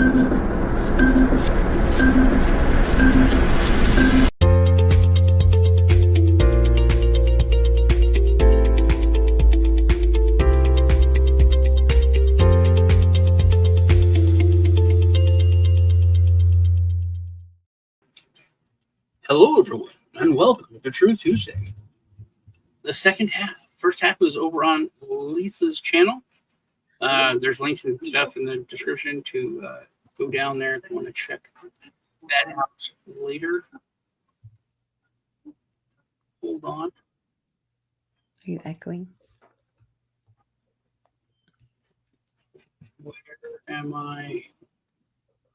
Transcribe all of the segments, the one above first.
Hello, everyone, and welcome to True Tuesday. The second half. First half was over on Lisa's channel. There's links and stuff in the description to go down there if you want to check that out later. Hold on. Are you echoing? Where am I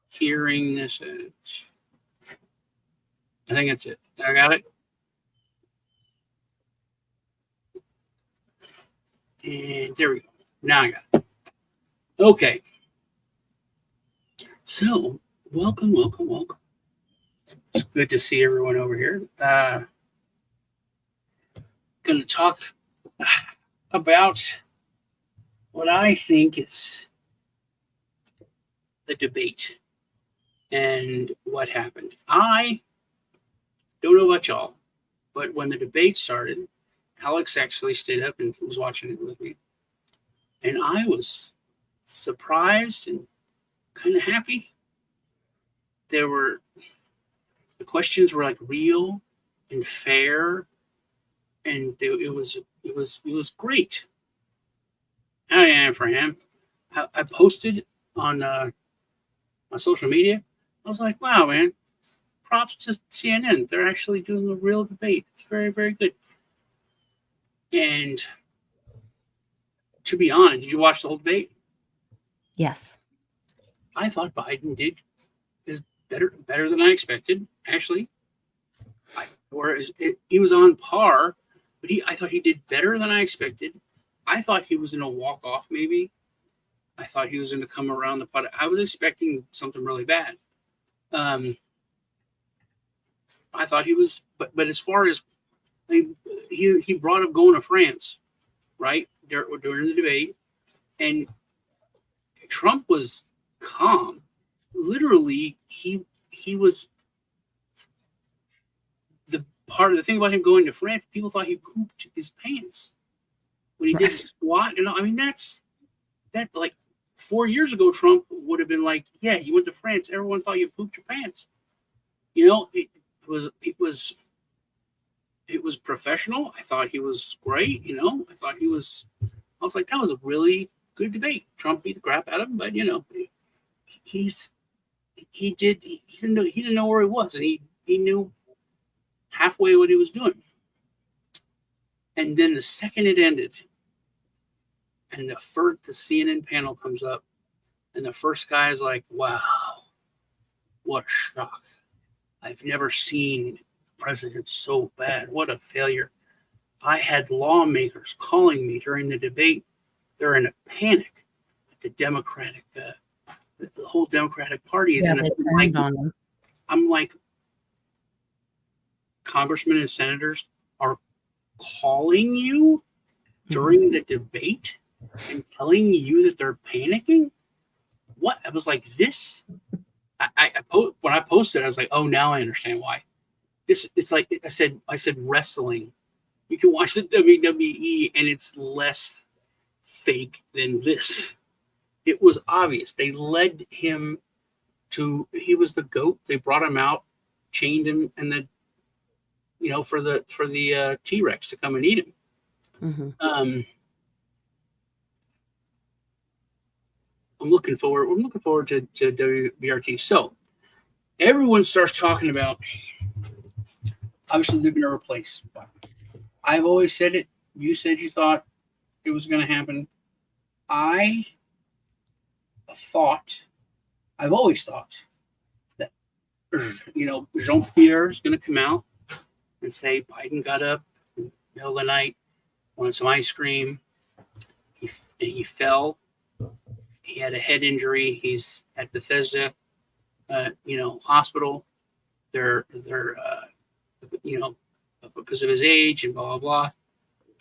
hearing this at? I think that's it. I got it. And there we go. Now I got it. Okay. So, welcome. It's good to see everyone over here. Going to talk about what I think is the debate and what happened. I don't know about y'all, but when the debate started, Alex actually stayed up and was watching it with me. And I was surprised and kind of happy. The questions were like real and fair, and it was great. I am for him. I posted on my social media. I was like, wow, man. Props to CNN. They're actually doing a real debate. It's very, very good. And to be honest, did you watch the whole debate? Yes. I thought Biden did is better than I expected, actually. He was on par, but I thought he did better than I expected. I thought he was going to walk off, maybe. I thought he was going to come around the pot. I was expecting something really bad. I thought he was, but as far as he brought up going to France, right, during the debate, and Trump was calm. Literally, he was the thing about him going to France. People thought he pooped his pants when he did his squat. And I mean, that like 4 years ago, Trump would have been like, yeah, you went to France. Everyone thought you pooped your pants. You know, it was professional. I thought he was great. You know, I was like, that was a really good debate. Trump beat the crap out of him, but you know, he didn't know where he was, and he knew halfway what he was doing. And then the second it ended, and the CNN panel comes up, and the first guy is like, wow, what a shock. I've never seen a president so bad. What a failure. I had lawmakers calling me during the debate. They're in a panic. The Democratic, the whole Democratic Party is in a panic. I'm like, congressmen and senators are calling you during the debate and telling you that they're panicking? What? I was like, this? When I posted, I was like, oh, now I understand why. It's like I said wrestling. You can watch the WWE and it's less fake than this. It was obvious. They led him to, he was the GOAT. They brought him out, chained him, and then, you know, for the T-Rex to come and eat him. Mm-hmm. I'm looking forward to WBRT. So everyone starts talking about, obviously they're going to replace. I've always said it. You said you thought it was going to happen. I've always thought that, you know, Jean-Pierre is going to come out and say Biden got up in the middle of the night, wanted some ice cream. He fell. He had a head injury. He's at Bethesda, hospital. They're because of his age and blah, blah, blah.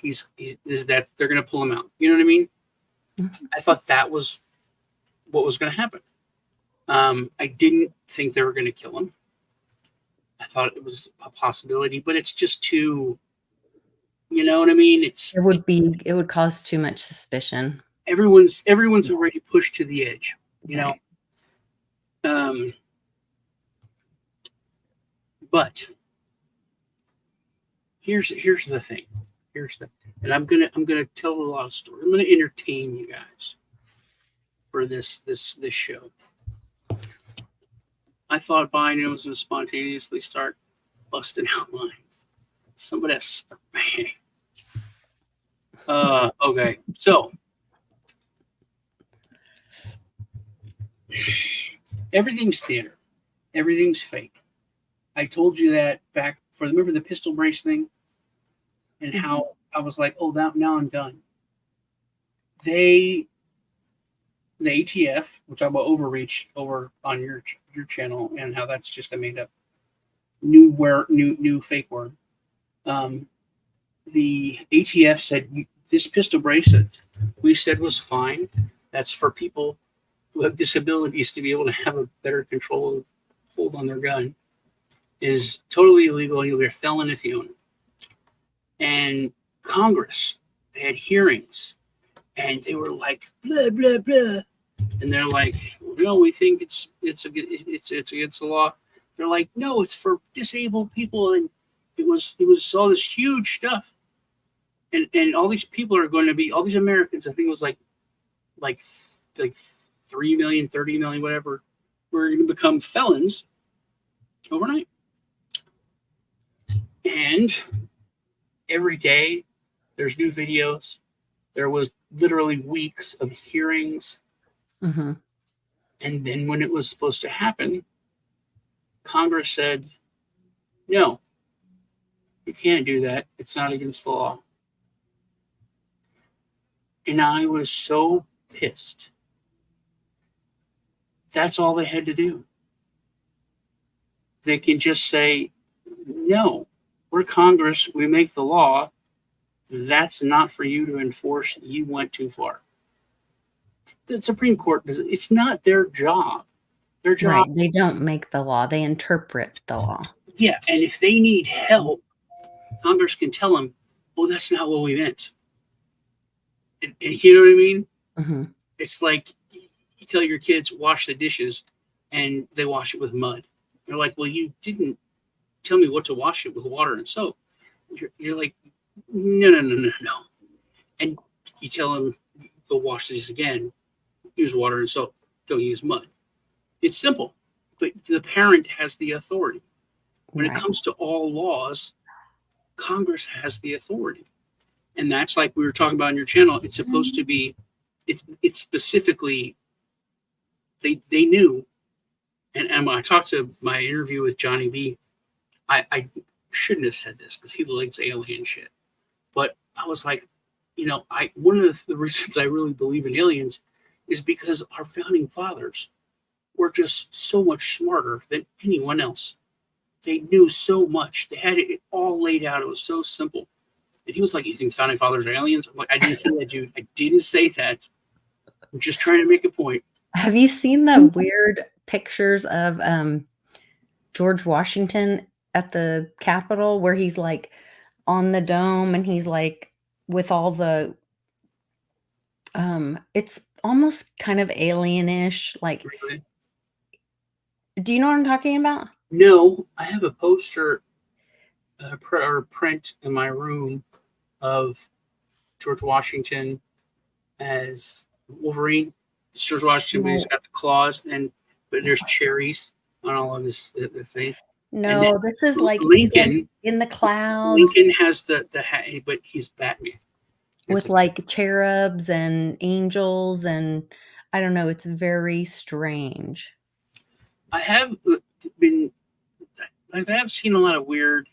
They're going to pull him out. You know what I mean? Mm-hmm. I thought that was what was going to happen. I didn't think they were going to kill him. I thought it was a possibility, but it's just too, you know what I mean? It would cause too much suspicion. Everyone's already pushed to the edge, you know. Right. But here's the thing. And I'm gonna tell a lot of stories. I'm gonna entertain you guys for this show. I thought Biden was gonna spontaneously start busting out lines. Somebody has man. Okay, so everything's theater, everything's fake. I told you that back for remember the pistol brace thing, and how I was like, oh, now I'm done. The ATF, which I'm about overreach over on your channel, and how that's just a made up new fake word. The ATF said this pistol bracelet we said was fine. That's for people who have disabilities to be able to have a better control of hold on their gun. Is totally illegal, and you'll be a felon if you own it. And Congress, they had hearings, and they were like blah blah blah, and they're like, no, we think it's against the law. They're like, no, it's for disabled people, and it was all this huge stuff, and all these people are going to be all these Americans. I think it was like 3 million, 30 million, whatever, were going to become felons overnight. And every day there's new videos. There was literally weeks of hearings. Mm-hmm. And then when it was supposed to happen, Congress said, no, you can't do that. It's not against the law. And I was so pissed. That's all they had to do. They can just say, no, we're Congress. We make the law. That's not for you to enforce. You went too far. The Supreme Court, it's not their job. Their job. Right. They don't make the law. They interpret the law. Yeah. And if they need help, Congress can tell them, oh, that's not what we meant. And you know what I mean? Mm-hmm. It's like you tell your kids, wash the dishes, and they wash it with mud. They're like, well, you didn't tell me what to wash it with, water and soap. You're like, no. And you tell them, go wash this again, use water and soap, don't use mud. It's simple, but the parent has the authority. When Right. it comes to all laws, Congress has the authority. And that's like we were talking about on your channel. It's supposed to be, it's specifically, they knew. And when I talked to my interview with Johnny B, I shouldn't have said this because he likes alien shit. But I was like, one of the reasons I really believe in aliens is because our founding fathers were just so much smarter than anyone else. They knew so much. They had it all laid out. It was so simple. And he was like, you think the founding fathers are aliens? I'm like, I didn't say that, dude. I didn't say that. I'm just trying to make a point. Have you seen the weird pictures of George Washington at the Capitol where he's like on the dome and he's like with all the it's almost kind of alienish. Like, Really? do you know what I'm talking about? No, I have a poster or print in my room of George Washington as Wolverine. It's George Washington, but he's got the claws, but there's cherries on all of this the thing. No, this is like Lincoln in the clouds. Lincoln has the hat, but he's Batman. With like cherubs and angels, and I don't know. It's very strange. I have seen a lot of weird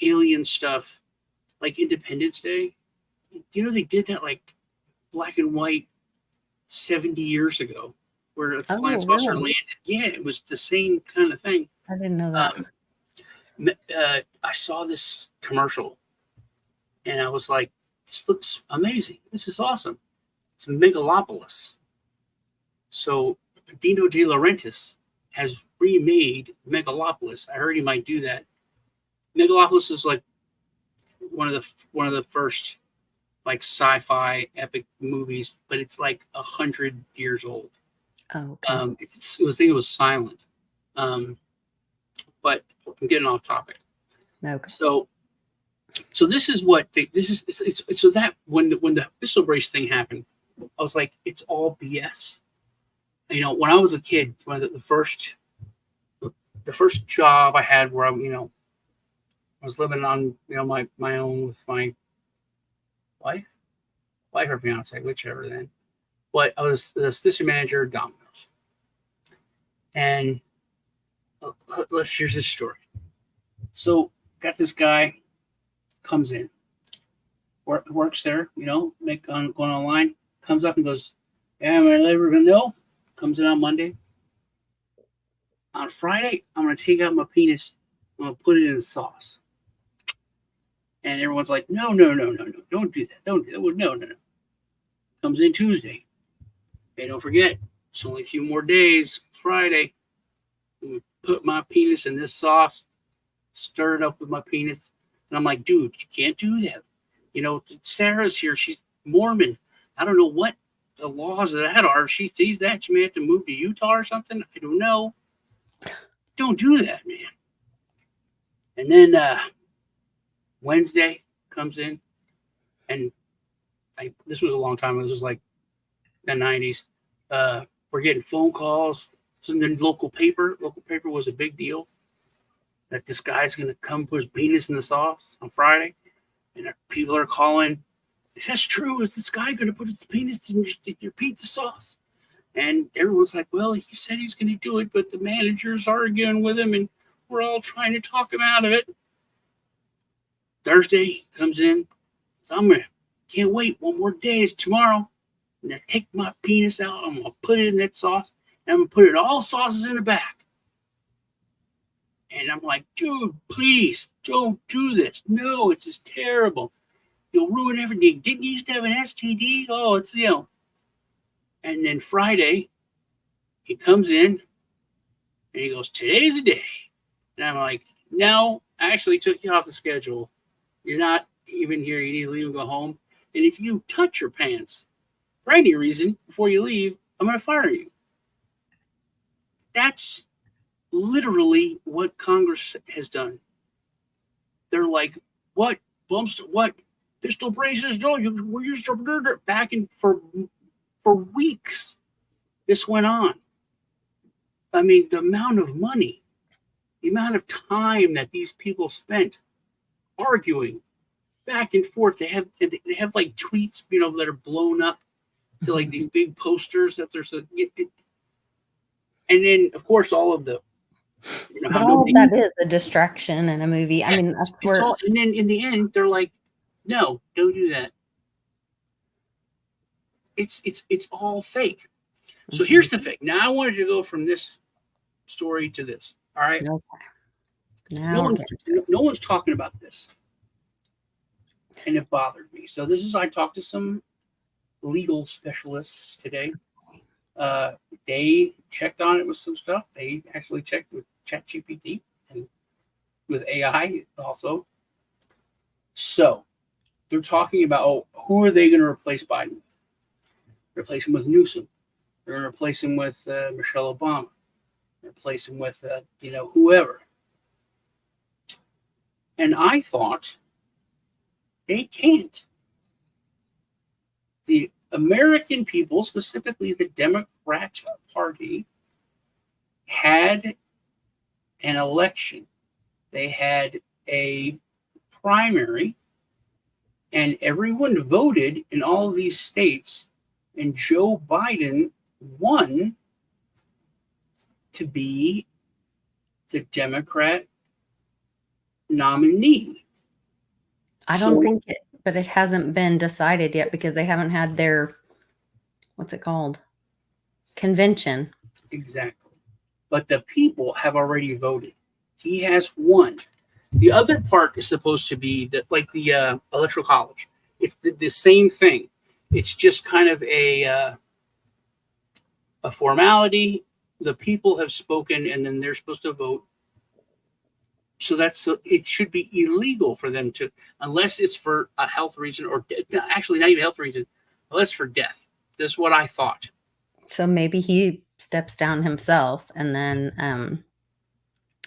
alien stuff, like Independence Day. They did that like black and white 70 years ago, where the flying saucer landed. Yeah, it was the same kind of thing. I didn't know that. I saw this commercial, and I was like, "This looks amazing. This is awesome. It's Megalopolis." So Dino De Laurentiis has remade Megalopolis. I heard he might do that. Megalopolis is like one of the first like sci-fi epic movies, but it's like 100 years old. Oh, okay. I think it was silent. But I'm getting off topic. Okay. So this is what it's so that when the pistol brace thing happened, I was like, it's all BS. You know, when I was a kid, when the first job I had where I was living on my own with my wife or fiance, whichever then. But I was the assistant manager at Domino's, and here's this story. So got this guy comes in, works there, going online, comes up and goes, "Yeah, my labor no." Comes in on Monday. On Friday, I'm gonna take out my penis. I'm gonna put it in the sauce. And everyone's like, no, don't do that. Don't do that. No. Comes in Tuesday. Hey, don't forget, it's only a few more days. Friday, I'm gonna put my penis in this sauce, stir it up with my penis. And I'm like, dude, you can't do that. Sarah's here. She's Mormon. I don't know what the laws of that are. If she sees that, she may have to move to Utah or something. I don't know. Don't do that, man. And then Wednesday comes in, and this was a long time. This was like the 90s. We're getting phone calls. So in the local paper was a big deal that this guy's going to come put his penis in the sauce on Friday. And people are calling. Is that true? Is this guy going to put his penis in your pizza sauce? And everyone's like, well, he said he's going to do it, but the manager's arguing with him, and we're all trying to talk him out of it. Thursday comes in. So can't wait. One more day. It's tomorrow. I'm going to take my penis out. I'm going to put it in that sauce. And I'm going to put it all sauces in the back. And I'm like, dude, please don't do this. No, it's just terrible. You'll ruin everything. Didn't you used to have an STD? Oh, it's. And then Friday, he comes in and he goes, today's the day. And I'm like, no, I actually took you off the schedule. You're not even here. You need to leave and go home. And if you touch your pants for any reason before you leave, I'm going to fire you. That's literally what Congress has done. They're like, what pistol braces? No, we're used back in for weeks. This went on. I mean, the amount of money, the amount of time that these people spent arguing back and forth. They have like tweets, that are blown up to like these big posters that there's and then of course all of the but all of that is a distraction in a movie. I mean, that's where. And then in the end, they're like, no, don't do that. It's all fake. So here's the thing. Now I wanted to go from this story to this. All right. Okay. No one's talking about this, and it bothered me. So I talked to some legal specialists today. They checked on it with some stuff. They actually checked with ChatGPT and with AI also. So they're talking about who are they going to replace Biden with? Replace him with Newsom. They're going to replace him with Michelle Obama. Replace him with whoever. And I thought they can't. The American people, specifically the Democrat Party, had an election. They had a primary, and everyone voted in all of these states, and Joe Biden won to be the Democrat nominee. I don't think it, but it hasn't been decided yet because they haven't had their, what's it called? Convention. Exactly. But the people have already voted. He has won. The other part is supposed to be like the electoral college. It's the same thing. It's just kind of a a formality. The people have spoken, and then they're supposed to vote. So it should be illegal for them to, unless it's for a health reason or actually not even a health reason, unless for death. This is what I thought. So maybe he steps down himself, and then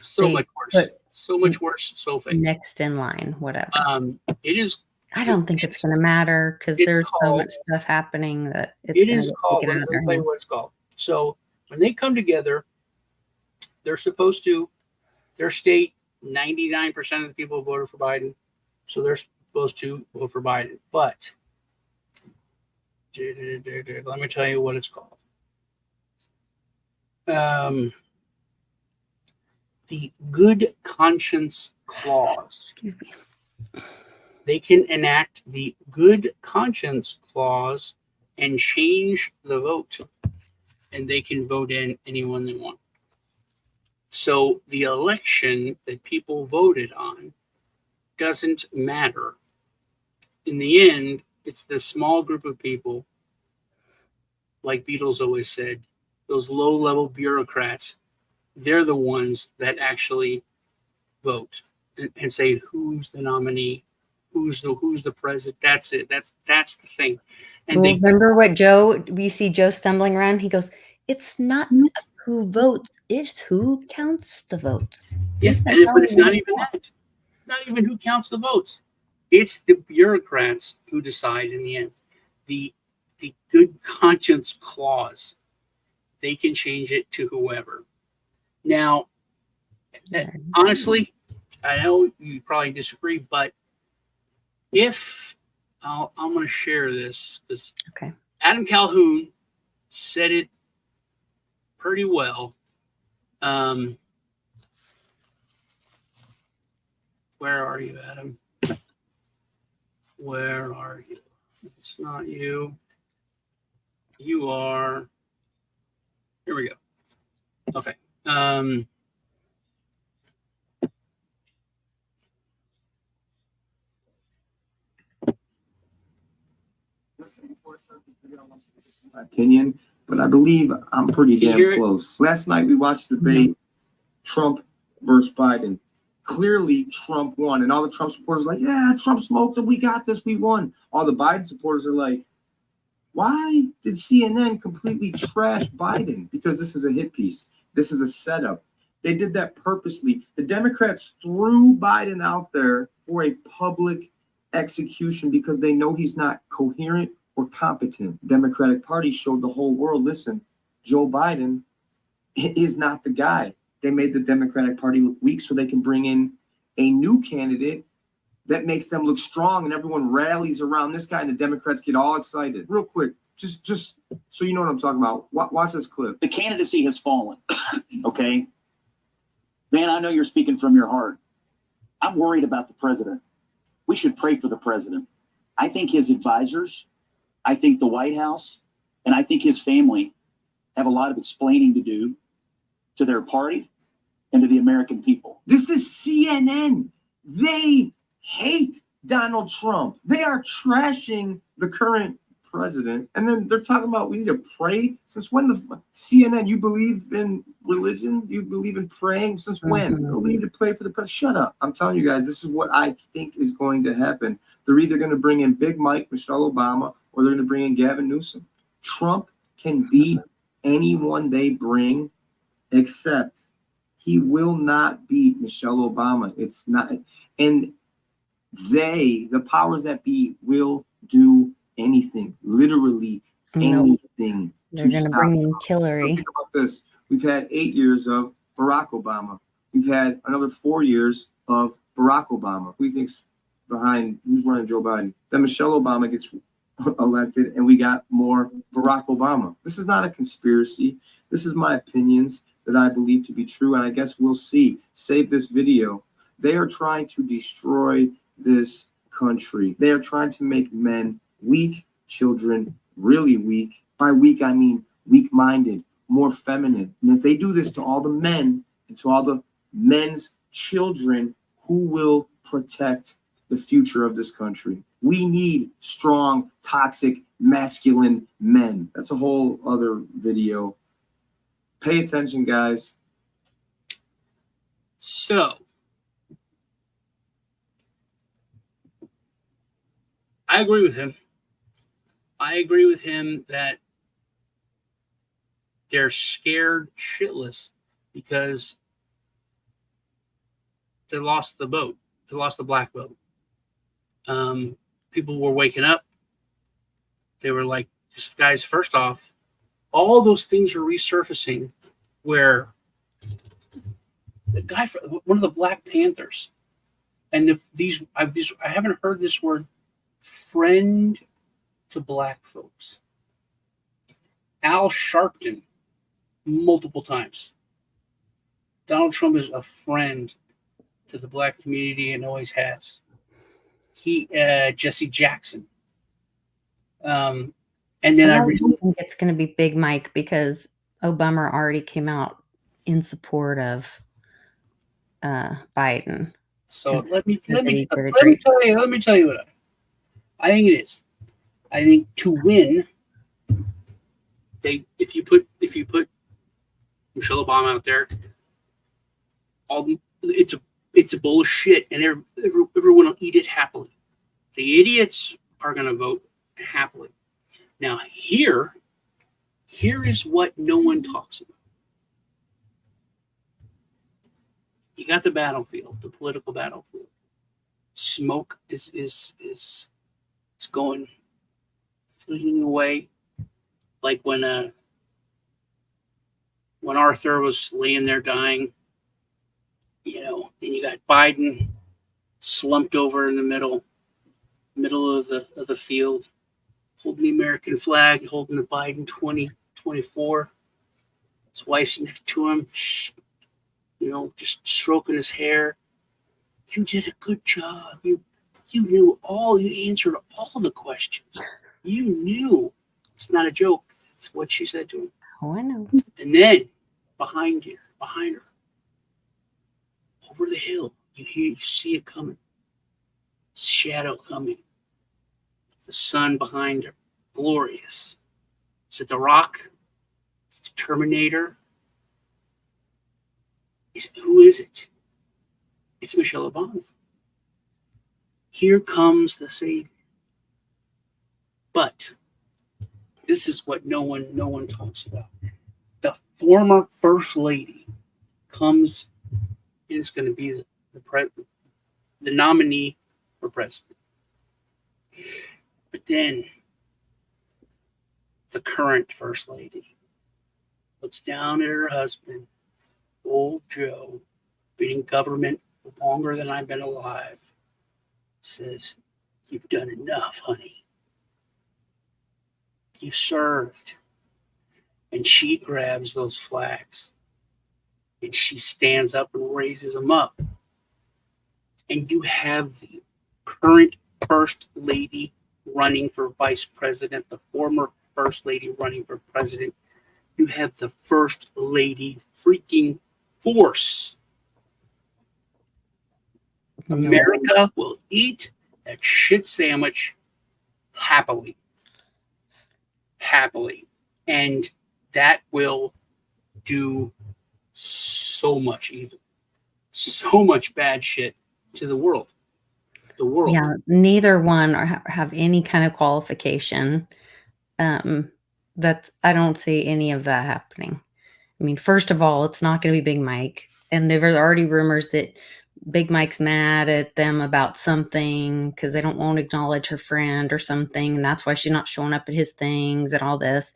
So they much worse. put So much worse. So fake. next in line, whatever. It is. I don't think it's going to matter because there's so much stuff happening that it's going to get called. taken out Let of me their tell you hands. what it's called. So when they come together, they're supposed to. Their state, 99% of the people voted for Biden, so they're supposed to vote for Biden. But let me tell you what it's called. The Good Conscience Clause. Excuse me. They can enact the Good Conscience Clause and change the vote, and they can vote in anyone they want. So the election that people voted on doesn't matter. In the end, it's the small group of people, like Beatles always said, those low-level bureaucrats. They're the ones that actually vote and say who's the nominee, who's the president. That's it. That's the thing. And Well, remember what you see Joe stumbling around. He goes, "It's not who votes; it's who counts the votes." Yes, but it's not even that. Not even who counts the votes. It's the bureaucrats who decide in the end. The Good Conscience Clause. They can change it to whoever. Now, honestly, I know you probably disagree, but if I'm going to share this because Adam Calhoun said it pretty well. Where are you, Adam? Where are you? It's not you. You are. Here we go. Okay. My opinion, but I believe I'm pretty damn close. Last night we watched the debate, Trump versus Biden. Clearly, Trump won, and all the Trump supporters are like, "Yeah, Trump smoked it. We got this. We won." All the Biden supporters are like, "Why did CNN completely trash Biden? Because this is a hit piece. This is a setup. They did that purposely. The Democrats threw Biden out there for a public execution because they know he's not coherent or competent. Democratic Party showed the whole world, listen, Joe Biden is not the guy. They made the Democratic Party look weak so they can bring in a new candidate that makes them look strong, and everyone rallies around this guy, and the Democrats get all excited. Real quick, just so you know what I'm talking about, watch this clip. The candidacy has fallen, okay? Man, I know you're speaking from your heart. I'm worried about the president. We should pray for the president. I think his advisors, I think the White House, and I think his family have a lot of explaining to do to their party and to the American people. This is CNN. They hate Donald Trump. They are trashing the current president. And then they're talking about we need to pray. Since when CNN, you believe in religion? You believe in praying? Since when? Oh, we need to pray for the president. Shut up. I'm telling you guys, this is what I think is going to happen. They're either going to bring in Big Mike, Michelle Obama, or they're going to bring in Gavin Newsom. Trump can beat anyone they bring, except he will not beat Michelle Obama. It's not. And the powers that be, will do anything, literally anything. They're going to bring in Hillary. So think about this. We've had 8 years of Barack Obama. We've had another 4 years of Barack Obama. Who do you think's behind? Who's running Joe Biden? Then Michelle Obama gets elected, and we got more Barack Obama. This is not a conspiracy. This is my opinions that I believe to be true, and I guess we'll see. Save this video. They are trying to destroy this country. They are trying to make men weak, children really weak. By weak, I mean weak-minded, more feminine. And if they do this to all the men and to all the men's children, who will protect the future of this country? We need strong, toxic, masculine men. That's a whole other video. Pay attention, guys. So, I agree with him. I agree with him that they're scared shitless because they lost the vote. They lost the black vote. People were waking up. They were like, this guy's first off, all those things are resurfacing where the guy, one of the Black Panthers, and I haven't heard this word, friend to black folks. Al Sharpton, multiple times. Donald Trump is a friend to the black community and always has. Jesse Jackson. And then I think it's going to be Big Mike because Obama already came out in support of Biden. So let me tell you what I think it is. I think to win, if you put Michelle Obama out there, it's a bowl of shit, and everyone will eat it happily. The idiots are going to vote happily. Now here is what no one talks about. You got the battlefield, the political battlefield. Smoke is going fleeting away, like when Arthur was laying there dying. Then you got Biden slumped over in the middle of the field, holding the American flag, holding the Biden 2024. His wife's next to him, just stroking his hair. You did a good job. You knew you answered all the questions. You knew. It's not a joke. It's what she said to him. Oh, I know. And then behind her, over the hill, you see it coming. Shadow coming. The sun behind her. Glorious. Is it The Rock? It's the Terminator. Who is it? It's Michelle Obama. Here comes the Savior. But this is what no one talks about. The former First Lady comes and is going to be the nominee for president. But then the current First Lady looks down at her husband, old Joe, been in government longer than I've been alive, says, "You've done enough, honey. You've served." And she grabs those flags and she stands up and raises them up. And you have the current First Lady running for vice president, the former First Lady running for president. You have the First Lady freaking force. America will eat that shit sandwich happily. And that will do so much evil, so much bad shit to the world. Yeah, neither one have any kind of qualification. I don't see any of that happening. I mean, first of all, it's not going to be Big Mike. And there were already rumors that Big Mike's mad at them about something because they won't acknowledge her friend or something. And that's why she's not showing up at his things and all this.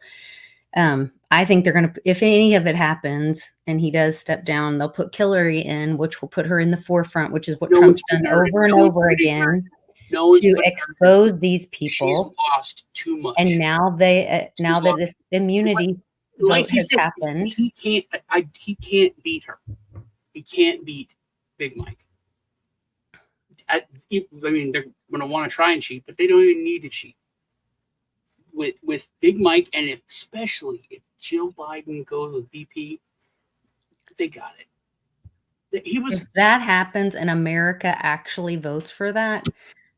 I think they're going to, if any of it happens and he does step down, they'll put Hillary in, which will put her in the forefront, which is what Trump's done over and over again to expose these people. She's lost too much. And now that this immunity vote has happened, he can't beat her. He can't beat Big Mike. I mean, they're going to want to try and cheat, but they don't even need to cheat. With Big Mike, and especially if Jill Biden goes with VP, they got it. If that happens and America actually votes for that,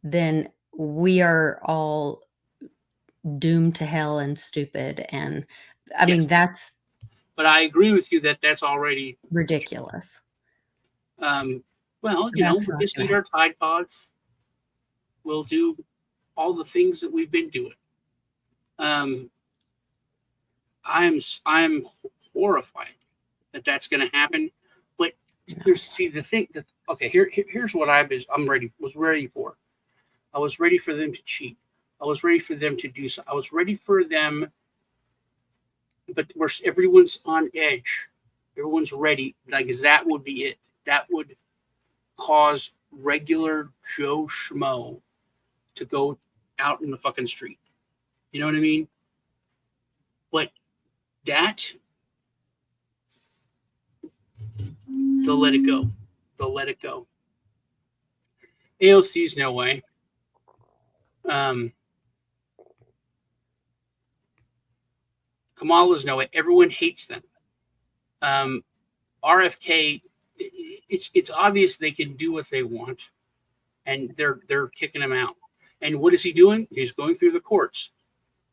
then we are all doomed to hell and stupid. And I mean, But I agree with you that that's already ridiculous. Well, we'll just eat our Tide Pods. We'll do all the things that we've been doing. I'm horrified that that's going to happen. But there's the thing that here's what was ready for. I was ready for them to cheat. I was ready for them to do so. I was ready for them, but everyone's on edge. Everyone's ready. Like that would be it. That would cause regular Joe Schmo to go out in the fucking street. You know what I mean? But they'll let it go. They'll let it go. AOC's no way. Kamala's no way. Everyone hates them. RFK, it's obvious they can do what they want, and they're kicking him out. And what is he doing? He's going through the courts.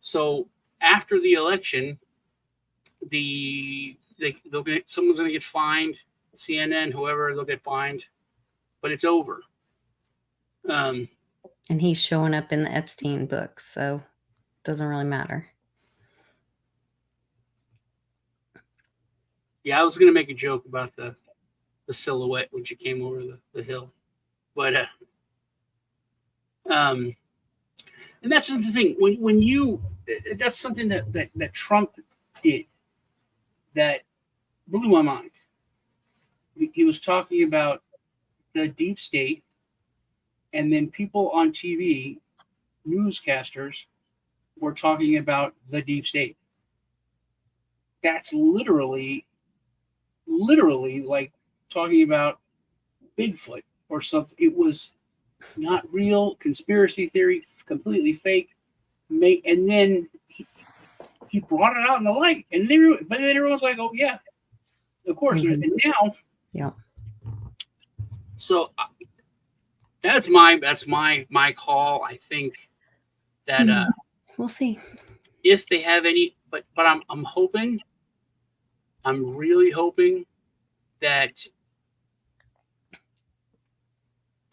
So after the election, someone's going to get fined. CNN, whoever, they'll get fined, but it's over. And he's showing up in the Epstein books, so it doesn't really matter. Yeah, I was going to make a joke about the silhouette when she came over the hill, but and that's the thing when you that's something that Trump did that blew my mind. He was talking about the deep state, and then people on TV, newscasters, were talking about the deep state. That's literally like talking about Bigfoot or something. It was not real, conspiracy theory, completely fake. And then he brought it out in the light, and then everyone's like, "Oh yeah, of course." Mm-hmm. And now, yeah. So that's my call. I think that we'll see if they have any, but I'm hoping. I'm really hoping that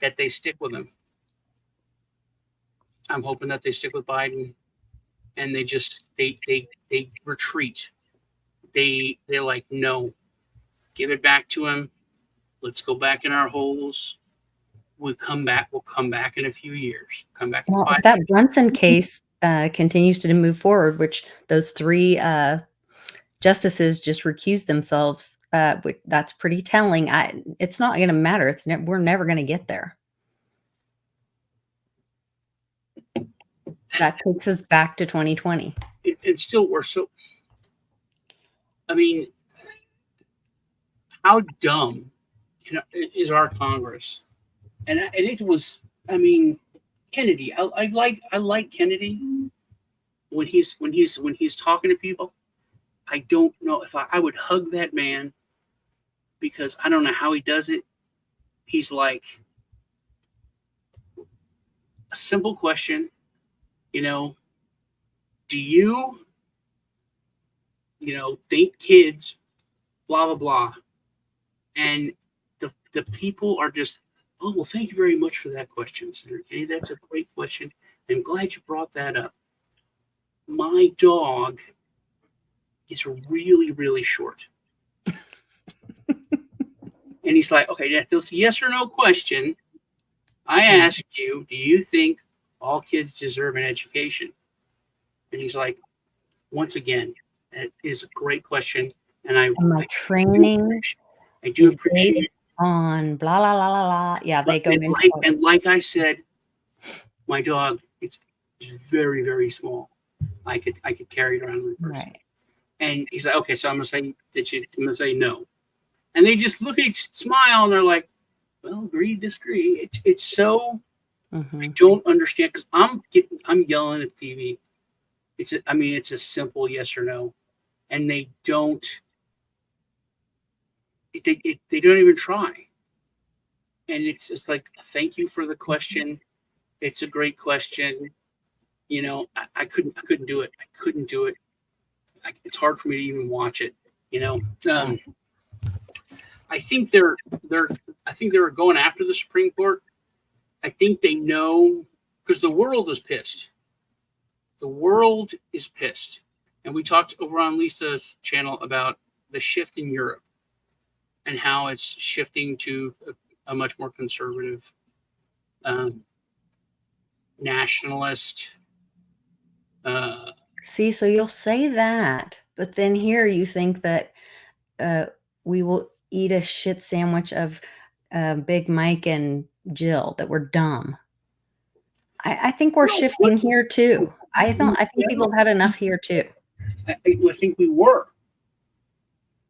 they stick with him. I'm hoping that they stick with Biden, and they retreat. They're like, no, give it back to him. Let's go back in our holes. We'll come back in a few years. Come back. Well, if that Brunson case continues to move forward, which those 3 justices just recused themselves, that's pretty telling. It's not going to matter. We're never going to get there. That takes us back to 2020. It's still worse. So, I mean, how dumb, is our Congress? And it was. I mean, Kennedy. I like Kennedy when he's talking to people. I don't know if I would hug that man, because I don't know how he does it. He's like, a simple question, do you, think kids, blah, blah, blah. And the people are just, oh, well, thank you very much for that question, Senator Kennedy. That's a great question. I'm glad you brought that up. My dog is really, really short. And he's like, okay, this yes or no question. I asked you, do you think all kids deserve an education? And he's like, once again, that is a great question. And I training I do appreciate on blah, blah, blah, blah, blah. Yeah, they go into and like I said, my dog, it's very, very small. I could carry it around with a person. Right. And he's like, okay, so I'm gonna say no. And they just look at each smile, and they're like, well, agree, disagree. It's so I don't understand, because I'm yelling at TV. It's a simple yes or no, and they don't even try. And it's just like, thank you for the question. It's a great question. I couldn't do it. It's hard for me to even watch it. You know, I think they're going after the Supreme Court. I think they know because the world is pissed. The world is pissed, and we talked over on Lisa's channel about the shift in Europe and how it's shifting to a much more conservative, nationalist. See, so you'll say that, but then here you think that we will eat a shit sandwich of Big Mike and Jill, that we're dumb. I think we're shifting here too. I think people have had enough here too. I think we were.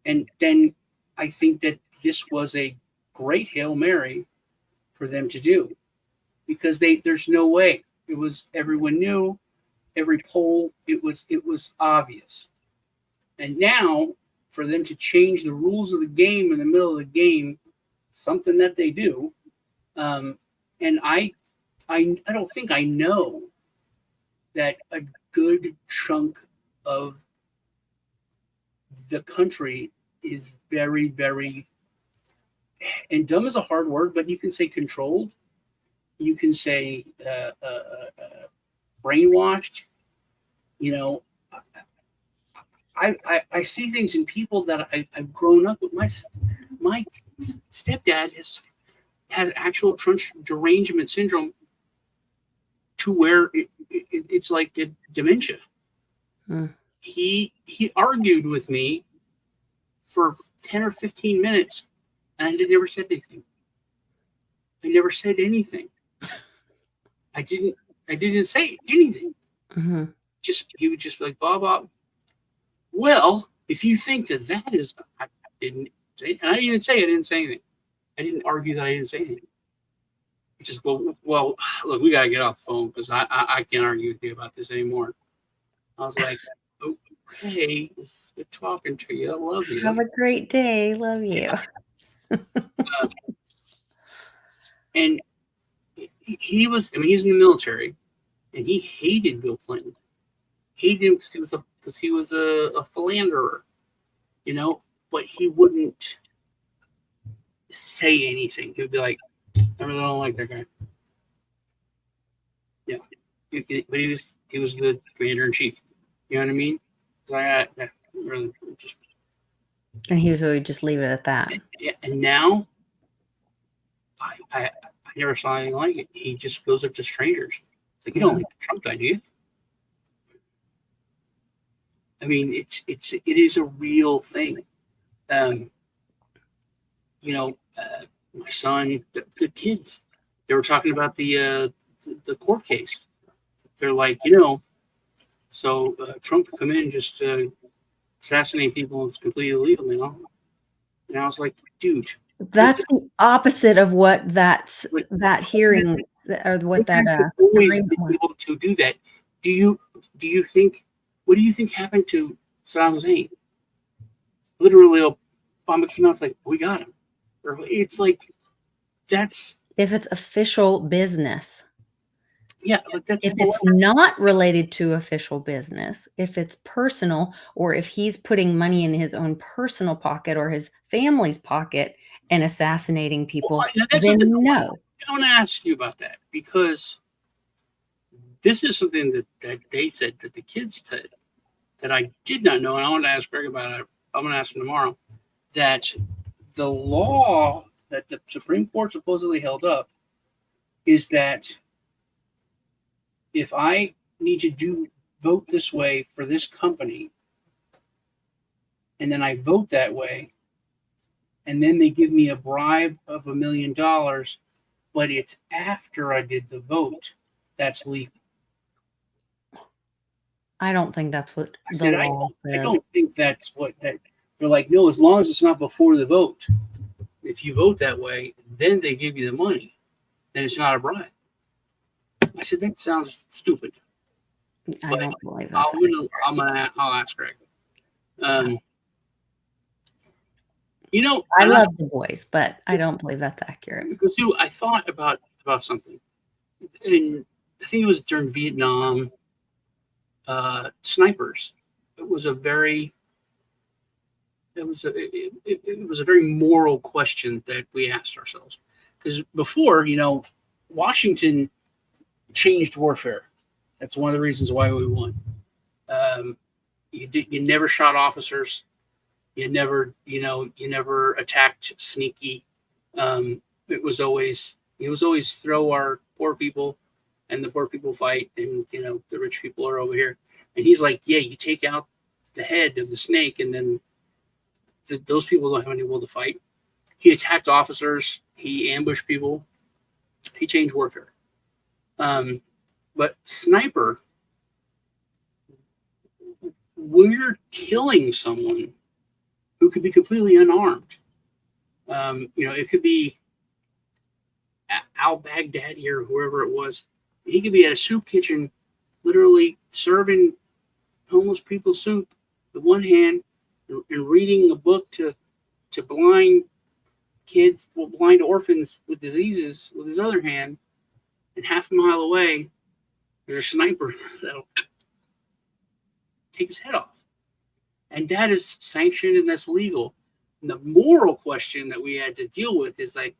And then I think that this was a great Hail Mary for them to do, because there's no way. It was, everyone knew, every poll, it was obvious. And now for them to change the rules of the game in the middle of the game, something that they do, and I don't think I know that a good chunk of the country is very, very, and dumb is a hard word, but you can say controlled, you can say brainwashed. You know, I see things in people that I've grown up with. My stepdad has actual derangement syndrome, to where it's like dementia. He argued with me for 10 or 15 minutes, and I never said anything. I never said anything. I didn't say anything. Mm-hmm. He would just be like, Bob. Well, if you think that is, I didn't say, and I didn't say I didn't say anything. I didn't argue that I didn't say anything. It's just, well, look, we gotta get off the phone because I can't argue with you about this anymore. I was like, okay, good talking to you. I love you. Have a great day. Love you. Yeah. And he was, he's in the military, and he hated Bill Clinton. Hated him because he was a philanderer, you know, but he wouldn't say anything. He would be like, I really don't like that guy. Yeah. But he was the commander in chief. You know what I mean? I really just. And he would just leave it at that. And now, I never saw anything like it. He just goes up to strangers. It's like, you don't like the Trump guy, do you? I mean, it is a real thing. You know, my son, the kids, they were talking about the court case. They're like, you know, so Trump could come in and just assassinate people, and it's completely illegal, you know. And I was like, dude, that's the opposite of what that hearing or what that always been able to do that. Do you think? What do you think happened to Saddam Hussein? Literally, Obama came out like, we got him. Or it's like, that's if it's official business. Yeah, like that's if it's not related to official business, if it's personal, or if he's putting money in his own personal pocket or his family's pocket and assassinating people, then no. I want to ask you about that, because this is something that they said, that the kids said, that I did not know, and I want to ask Greg about it. I'm going to ask him tomorrow, that the law that the Supreme Court supposedly held up is that if I need to vote this way for this company, and then I vote that way, and then they give me a bribe of $1 million, but it's after I did the vote, that's legal. I don't think that's what the law says. I don't think that's what that. They're like, no, as long as it's not before the vote. If you vote that way, then they give you the money. Then it's not a bribe. I said, that sounds stupid. I don't believe that. I'll ask Greg. You know, I love the boys, but I don't believe that's accurate. Because I thought about something, and I think it was during Vietnam. Snipers. It was a very it was a very moral question that we asked ourselves, because before, Washington changed warfare. That's one of the reasons why we won. You never shot officers. You never attacked sneaky. It was always throw our poor people, and the poor people fight, and the rich people are over here. And he's like, yeah, you take out the head of the snake, and then those people don't have any will to fight. He attacked officers. He ambushed people. He changed warfare. But sniper, when you're killing someone who could be completely unarmed, it could be al-Baghdadi or whoever it was. He could be at a soup kitchen, literally serving homeless people soup with one hand and reading a book to blind kids, blind orphans with diseases with his other hand. And half a mile away, there's a sniper that'll take his head off. And that is sanctioned and that's legal. And the moral question that we had to deal with is like,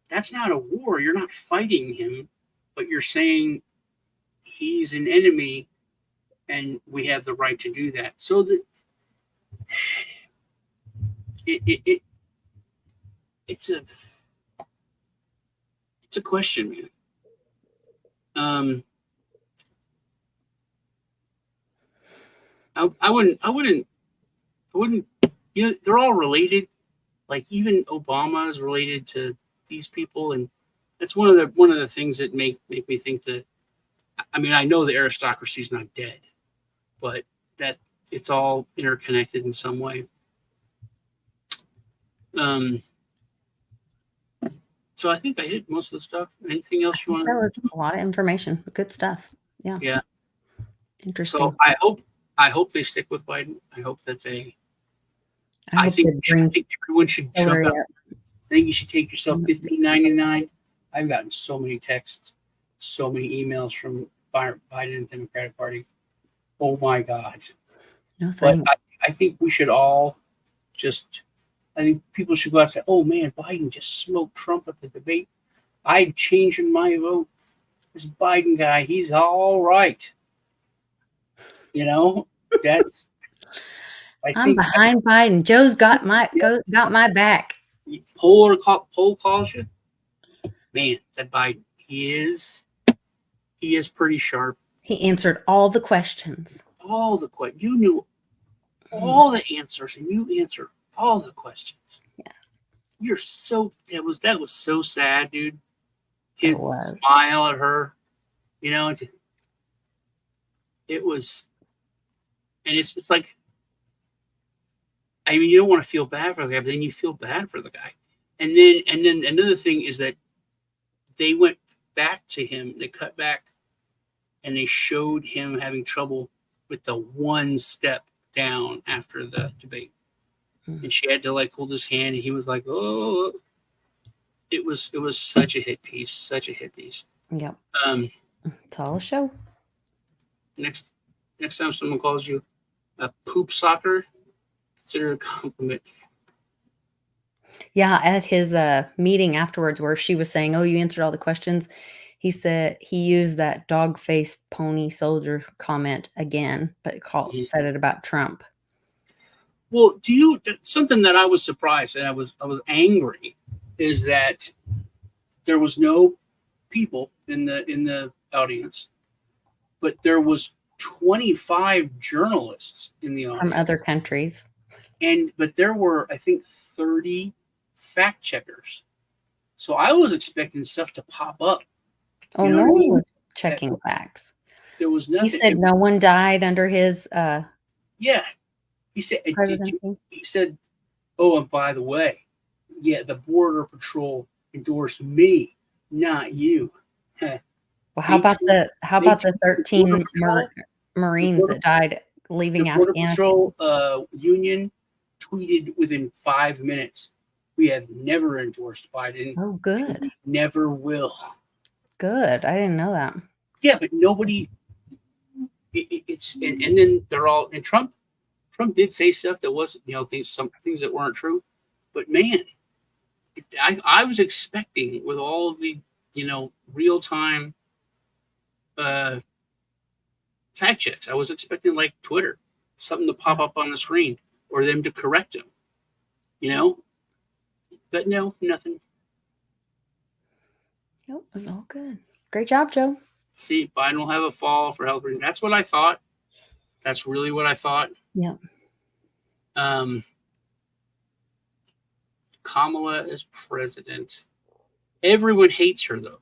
that's not a war. You're not fighting him, but you're saying he's an enemy and we have the right to do that. So that it's a question, man. I wouldn't, they're all related. Like even Obama is related to these people. And that's one of the things that make me think that, I know the aristocracy is not dead, but that it's all interconnected in some way. So I think I hit most of the stuff. Anything else you want? That was a lot of information. Good stuff. Yeah. Yeah. Interesting. So I hope they stick with Biden. I hope that they. I think everyone should jump out. I think you should take yourself $15.99. I've gotten so many texts, so many emails from Biden and the Democratic Party. Oh my God! No thanks. But I think we should all just. I think people should go out and say, "Oh man, Biden just smoked Trump at the debate. I'm changing my vote. This Biden guy, he's all right." That's. I'm behind Biden. Joe's got my back. Poll calls you, man. That Biden, he is pretty sharp. He answered all the questions. All the questions. You knew all the answers, and you answered all the questions. Yes. You're so that was so sad, dude. His smile at her, it was, and it's like, you don't want to feel bad for the guy, but then you feel bad for the guy. And then another thing is that they went back to him, they cut back, and they showed him having trouble with the one step down after the debate. And she had to hold his hand, and he was like, "Oh." It was such a hit piece, Yep. It's all a show. Next time someone calls you a poop socker, consider it a compliment. Yeah, at his meeting afterwards, where she was saying, "Oh, you answered all the questions," he said he used that dog face pony soldier comment again, but said it about Trump. Well, something that I was surprised and I was angry is that there was no people in the audience, but there was 25 journalists in the audience from other countries, but there were, I think, 30 fact checkers. So I was expecting stuff to pop up. Oh, no one was checking facts. There was nothing. He said no one died under his yeah. He said, "Oh, and by the way, yeah, the Border Patrol endorsed me, not you." Well, how about the 13 Marines that died leaving Afghanistan? The Border Patrol union tweeted within 5 minutes, "We have never endorsed Biden. Oh, good. Never will." Good. I didn't know that. Yeah, but nobody. And then they're all, and Trump Trump did say stuff that wasn't, some things that weren't true. But man, I was expecting with all of the, real time fact checks. I was expecting like Twitter, something to pop up on the screen or them to correct them, But no, nothing. Nope, it was all good. Great job, Joe. See, Biden will have a fall for health reasons. That's what I thought. That's really what I thought. Yeah. Kamala as president. Everyone hates her though.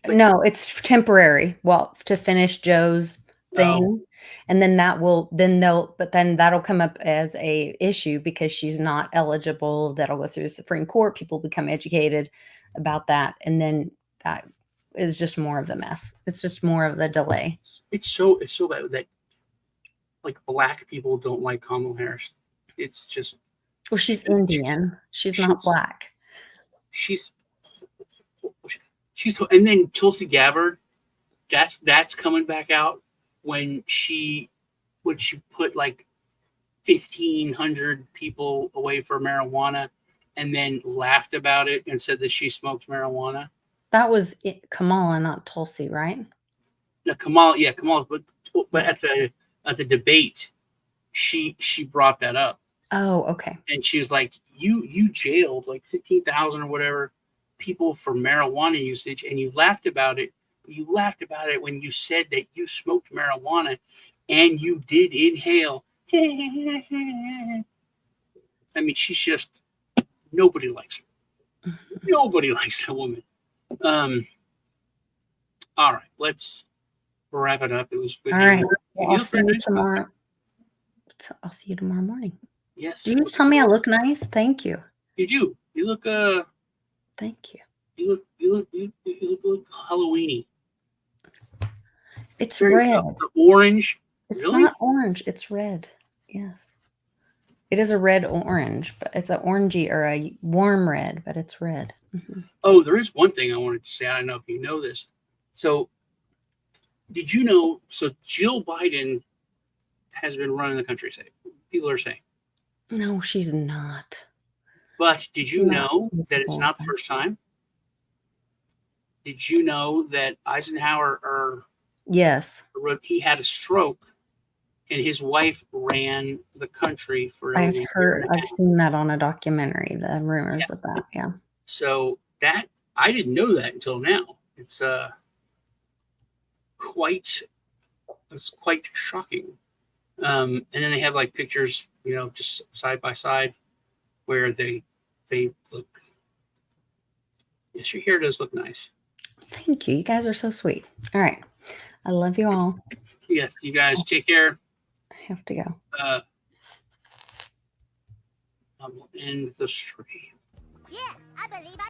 No, it's temporary. Well, to finish Joe's thing, and then that'll come up as a issue because she's not eligible. That'll go through the Supreme Court. People become educated about that, and then that is just more of the mess. It's just more of the delay. It's so bad that like black people don't like Kamala Harris. It's just she's Indian. She's not black. She's and then Tulsi Gabbard, that's coming back out when she put like 1,500 people away for marijuana and then laughed about it and said that she smoked marijuana. That was Kamala, not Tulsi, right? No, Kamala, but at the debate, she brought that up. Oh, okay. And she was like, you jailed like 15,000 or whatever people for marijuana usage, and you laughed about it. You laughed about it when you said that you smoked marijuana and you did inhale. I mean, she's just, nobody likes her. Nobody likes that woman. All right, let's wrap it up. It was good. All right. Well, I'll see you tomorrow. I'll see you tomorrow morning. Yes. Did you just tell me I look nice? Thank you. You do. You look Thank you. You look Halloweeny. It's red. The orange. It's really? not orange. It's red. Yes. It is a red orange, but it's an orangey or a warm red, but it's red. Mm-hmm. Oh, there is one thing I wanted to say. I don't know if you know this. So, did you know? So, Jill Biden has been running the country. People are saying. No, she's not. But did you know that it's not the first time? Did you know that Eisenhower, yes, he had a stroke, and his wife ran the country for? I've seen that on a documentary. The rumors of that, yeah. So that I didn't know that until now. It's quite shocking. And then they have like pictures, just side by side, where they look. Yes, your hair does look nice. Thank you. You guys are so sweet. All right. I love you all. Yes, you guys take care. I have to go. I will end the stream. Yeah, I believe